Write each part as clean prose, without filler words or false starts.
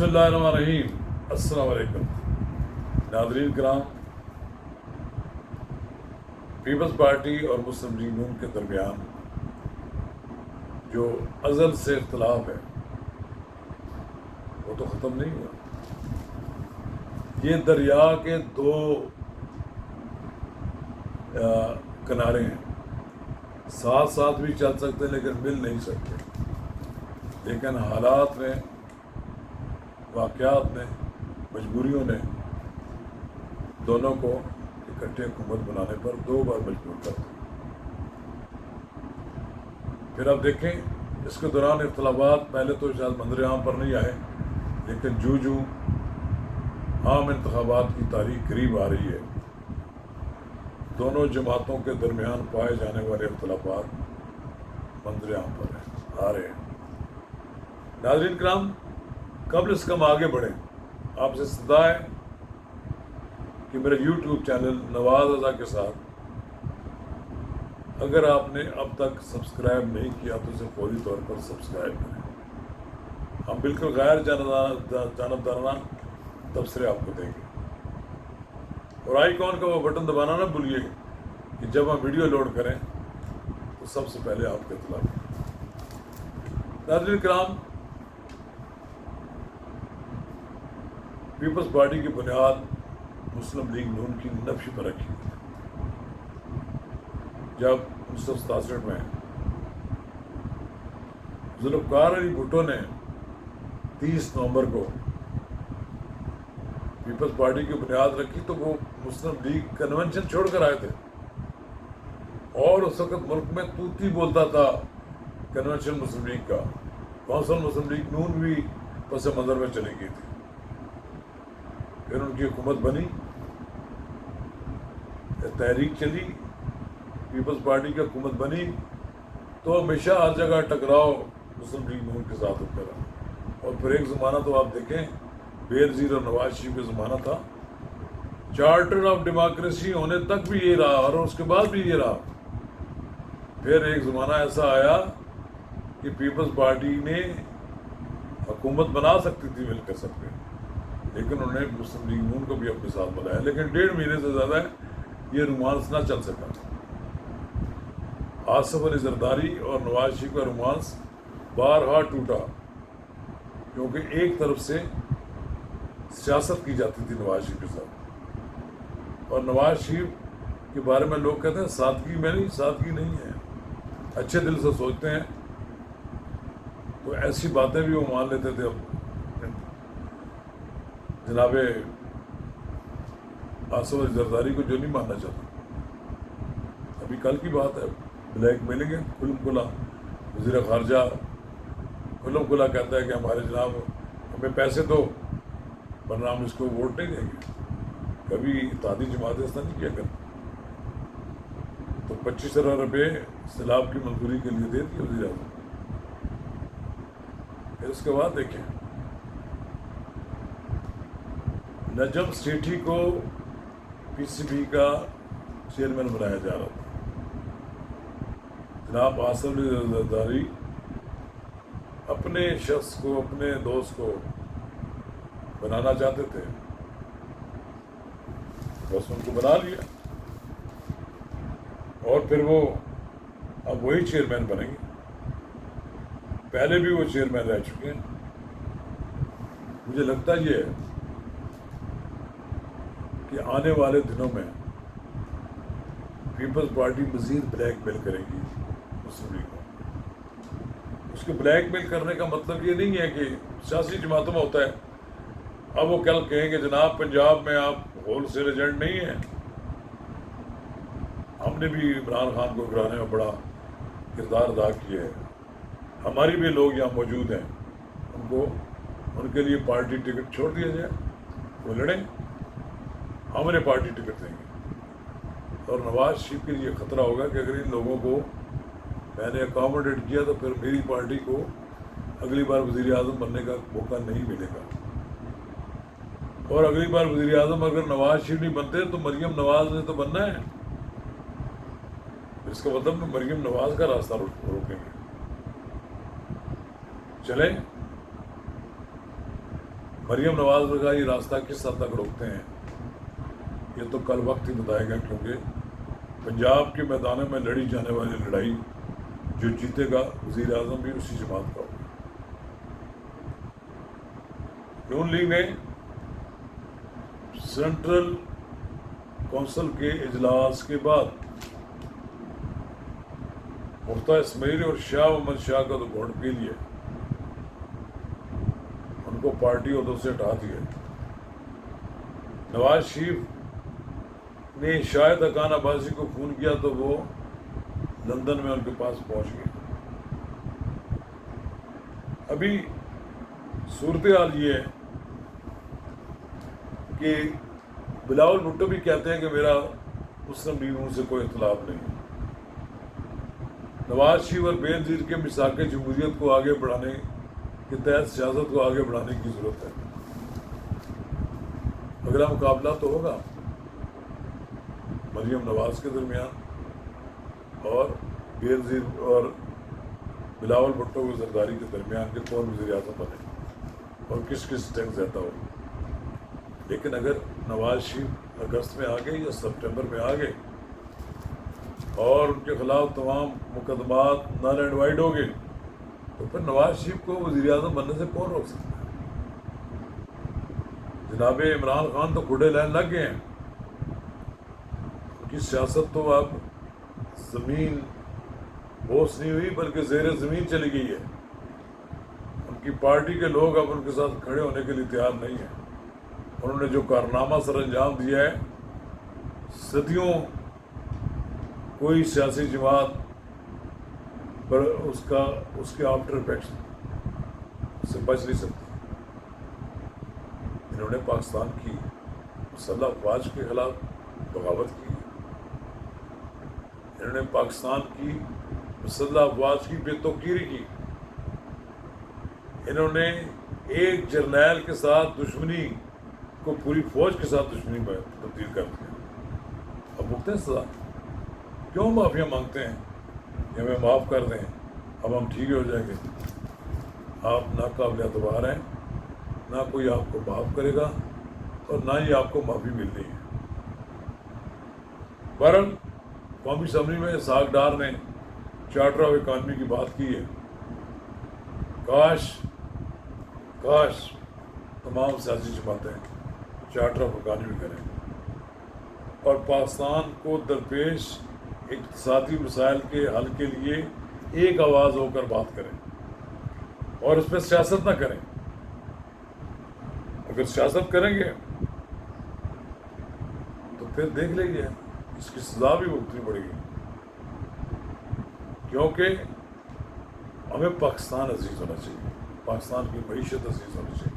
बिस्मिल्लाहिर्रहमानिर्रहीम। अस्सलाम वालेकुम नाज़रीन किराम। पीपल्स पार्टी और मुस्लिम लीग नून के दरमियान जो अज़ल से इख्तलाफ है वो तो ख़त्म नहीं हुआ। ये दरिया के दो किनारे हैं, साथ साथ भी चल सकते हैं लेकिन मिल नहीं सकते। लेकिन हालात में, वाक़यात ने, मजबूरियों ने दोनों को इकट्ठे हुकूमत बनाने पर दो बार मजबूर कर दिया। फिर आप देखें इसके दौरान इख्तलाफात पहले तो शायद मंजर आम पर नहीं आए, लेकिन जू आम इंतखाबात की तारीख करीब आ रही है, दोनों जमातों के दरमियान पाए जाने वाले इख्तलाफात मंजर आम पर आ रहे हैं। नाज़रीन किराम, कबल से कम आगे बढ़ें, आपसे सदा है कि मेरे YouTube चैनल नवाज़ रज़ा के साथ अगर आपने अब तक सब्सक्राइब नहीं किया तो इसे फौरी तौर पर सब्सक्राइब करें। हम बिल्कुल गैर जानबदाराना तबसरे आपको देंगे। और आइकॉन का वो बटन दबाना ना भूलिए कि जब हम वीडियो लोड करें तो सबसे पहले आपके इत्तला मिले। नाज़रीन किराम, पीपल्स पार्टी की बुनियाद मुस्लिम लीग नून की नफी पर रखी गई। जब 1967 में जुल्फ़िकार अली भुट्टो ने 30 नवंबर को पीपल्स पार्टी की बुनियाद रखी तो वो मुस्लिम लीग कन्वेंशन छोड़कर आए थे, और उस वक्त मुल्क में तूती बोलता था कन्वेंशन मुस्लिम लीग का। कौंसल मुस्लिम लीग नून भी पस मंज़र में चली गई थी। फिर उनकी हुकूमत बनी, तहरीक चली, पीपल्स पार्टी की हुकूमत बनी, तो हमेशा हर जगह टकराव मुस्लिम लीग नून के साथ होता रहा। और फिर एक ज़माना तो आप देखें बेनज़ीर और नवाज शरीफ का ज़माना था, चार्टर ऑफ डेमोक्रेसी होने तक भी ये रहा और उसके बाद भी ये रहा। फिर एक ज़माना ऐसा आया कि पीपल्स पार्टी ने हुकूमत बना सकती थी मिलकर सबके, लेकिन उन्होंने मुस्लिम लीग नून को भी अपने साथ बुलाया, लेकिन 1.5 महीने से ज़्यादा ये रोमांस ना चल सका। आसिफ अली जरदारी और नवाज शरीफ का रोमांस बारहा टूटा, क्योंकि एक तरफ से सियासत की जाती थी नवाज शरीफ के साथ, और नवाज शरीफ के बारे में लोग कहते हैं सादगी में नहीं, सादगी नहीं है, अच्छे दिल से सोचते हैं, तो ऐसी बातें भी वो मान लेते थे। जनाब आसिफ अली जरदारी को जो नहीं मानना चाहता, अभी कल की बात है, ब्लैक मेलिंग है खुल्म खुला, वज़ीर ख़ारजा खुल्म खुला कहता है कि हमारे जनाब हमें पैसे दो वरना हम इसको वोट नहीं देंगे। कभी इत्तेहादी जमात ऐसा नहीं किया करती, तो 25 अरब रुपये सैलाब की मंजूरी के लिए दे दिए वज़ीर आज़म। फिर उसके बाद देखें नजम सेठी को PCB का चेयरमैन बनाया जा रहा था। जनाब आसिफ अली जरदारी अपने शख्स को, अपने दोस्त को बनाना चाहते थे, बस उनको बना लिया, और फिर वो अब वही चेयरमैन बनेंगे। पहले भी वो चेयरमैन रह चुके हैं। मुझे लगता ये है कि आने वाले दिनों में पीपल्स पार्टी मज़ीद ब्लैकमेल करेगी मुस्लिम लीग को। उसको ब्लैकमेल करने का मतलब ये नहीं है कि सियासी जमातों में होता है, अब वो कल कहेंगे जनाब पंजाब में आप होल सेल एजेंट नहीं हैं, हमने भी इमरान खान को गिराने में बड़ा किरदार अदा किया है, हमारी भी लोग यहाँ मौजूद हैं, उनके लिए पार्टी टिकट छोड़ दिया जाए, वो लड़ें, हम उन्हें पार्टी टिकट देंगे। और नवाज शरीफ के लिए ख़तरा होगा कि अगर इन लोगों को मैंने अकोमोडेट किया तो फिर मेरी पार्टी को अगली बार वज़ीर आज़म बनने का मौका नहीं मिलेगा। और अगली बार वज़ीर आज़म अगर नवाज शरीफ नहीं बनते तो मरियम नवाज ने तो बनना है, इसका मतलब मरियम नवाज का रास्ता रोकेंगे। चलें مریم نواز کا یہ راستہ کس حد تک روکتے ہیں یہ تو کل وقت ہی بتائے گا، کیونکہ پنجاب کے میدانوں میں لڑی جانے والی لڑائی جو جیتے گا وزیر اعظم بھی اسی جماعت کا ہوگا۔ نون لیگ نے سینٹرل کونسل کے اجلاس کے بعد مفتہ اسماعیلی اور شاہ محمد شاہ کا تو ووٹ کے لیے ان کو پارٹی عہدوں سے ہٹا دیا۔ نواز شریف نے شاہد حقان عباسی کو فون کیا تو وہ لندن میں ان کے پاس پہنچ گئے۔ ابھی صورتحال یہ ہے کہ بلاول بھٹو بھی کہتے ہیں کہ میرا مسلم لیگوں سے کوئی اختلاف نہیں۔ نواز شریف اور بے نظیر کے میثاق جمہوریت کو آگے بڑھانے کے تحت سیاست کو آگے بڑھانے کی ضرورت ہے۔ اگلا مقابلہ تو ہوگا مریم نواز کے درمیان اور بے نظیر اور بلاول بھٹو کی زرداری کے درمیان کہ کون وزیر اعظم بنے اور کس کس ٹیکس دیتا ہو۔ لیکن اگر نواز شریف اگست میں آ گئے یا سپٹمبر میں آ گئے اور ان کے خلاف تمام مقدمات نل اینڈ وائڈ ہو گئے تو پھر نواز شریف کو وزیر اعظم بننے سے کون روک سکتا ہے؟ جناب عمران خان تو کھڑے لائن لگ گئے ہیں، ان کی سیاست تو اب زمین بوس نہیں ہوئی بلکہ زیر زمین چلی گئی ہے۔ ان کی پارٹی کے لوگ اب ان کے ساتھ کھڑے ہونے کے لیے تیار نہیں ہیں۔ انہوں نے جو کارنامہ سر انجام دیا ہے، صدیوں کوئی سیاسی جماعت پر اس کے آفٹر افیکٹس سے بچ نہیں سکتی۔ انہوں نے پاکستان کی مسلح افواج کے خلاف بغاوت کی، انہوں نے پاکستان کی مسلح افواج کی بے توقیری کی، انہوں نے ایک جرنیل کے ساتھ دشمنی کو پوری فوج کے ساتھ دشمنی میں تبدیل کر دیا۔ اب بھگتے ہیں سزا، کیوں معافیاں مانگتے ہیں کہ ہمیں معاف کر دیں، اب ہم ٹھیک ہو جائیں گے؟ آپ ناقابل اعتبار ہیں، نہ کوئی آپ کو معاف کرے گا اور نہ ہی آپ کو معافی ملنی ہے۔ بہرحال قومی اسمبلی میں اسحاق ڈار نے چارٹر آف اکانومی کی بات کی ہے۔ کاش تمام سیاسی جماعتیں چارٹر آف اکانومی کریں اور پاکستان کو درپیش اقتصادی مسائل کے حل کے لیے ایک آواز ہو کر بات کریں اور اس پہ سیاست نہ کریں۔ اگر سیاست کریں گے تو پھر دیکھ لیجیے اس کی سزا بھی بھگتنی پڑے گی، کیونکہ ہمیں پاکستان عزیز ہونا چاہیے، پاکستان کی معیشت عزیز ہونی چاہیے،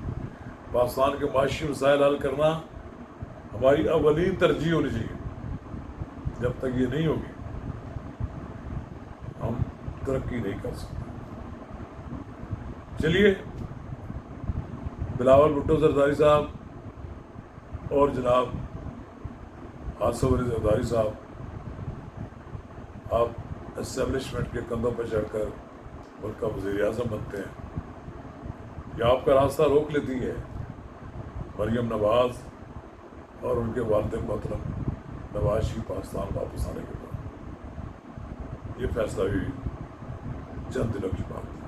پاکستان کے معاشی مسائل حل کرنا ہماری اولین ترجیح ہونی چاہیے۔ جب تک یہ نہیں ہوگی ہم ترقی نہیں کر سکتے۔ چلیے بلاول بھٹو زرداری صاحب اور جناب آصف علی زرداری صاحب، آپ اسٹیبلشمنٹ کے کندھوں پر چڑھ کر ملک کا وزیر اعظم بنتے ہیں، یا آپ کا راستہ روک لیتی ہے مریم نواز اور ان کے والد محترم نواز شریف پاکستان واپس آنے کے بعد؟ یہ فیصلہ بھی چند دنوں کی بات ہے۔